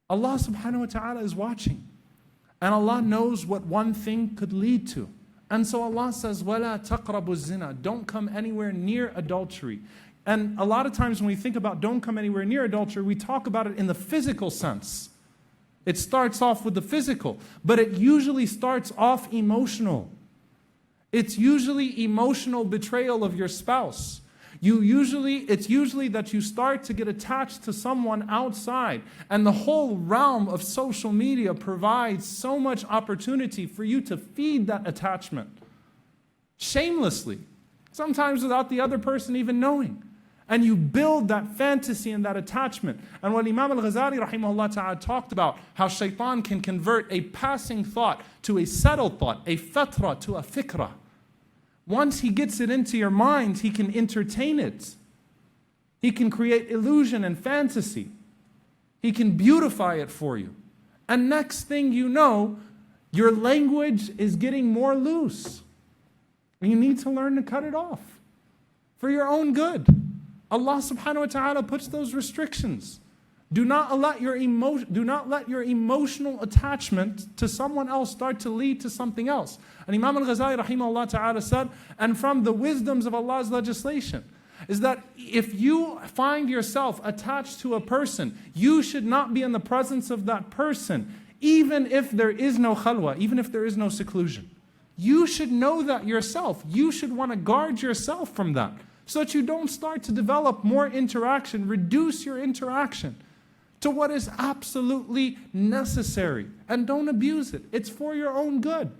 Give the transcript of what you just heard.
Allah subhanahu wa ta'ala is watching. And Allah knows what one thing could lead to. And so Allah says, وَلَا تَقْرَبُوا الزِّنَا. Don't come anywhere near adultery. And a lot of times when we think about don't come anywhere near adultery, we talk about it in the physical sense. It starts off with the physical, but it usually starts off emotional. It's usually emotional betrayal of your spouse. It's usually that you start to get attached to someone outside, and the whole realm of social media provides so much opportunity for you to feed that attachment shamelessly, sometimes without the other person even knowing. And you build that fantasy and that attachment. And what Imam al-Ghazali rahimahullah ta'ala talked about, how shaitan can convert a passing thought to a settled thought, a fatra to a fikra. Once he gets it into your mind, he can entertain it. He can create illusion and fantasy. He can beautify it for you. And next thing you know, your language is getting more loose. And you need to learn to cut it off for your own good. Allah subhanahu wa ta'ala puts those restrictions. Do not let your emotional attachment to someone else start to lead to something else. And Imam al-Ghazali rahimahullah ta'ala said, and from the wisdoms of Allah's legislation, is that if you find yourself attached to a person, you should not be in the presence of that person, even if there is no khalwa, even if there is no seclusion. You should know that yourself. You should want to guard yourself from that, so that you don't start to develop more interaction, reduce your interaction to what is absolutely necessary. And don't abuse it. It's for your own good.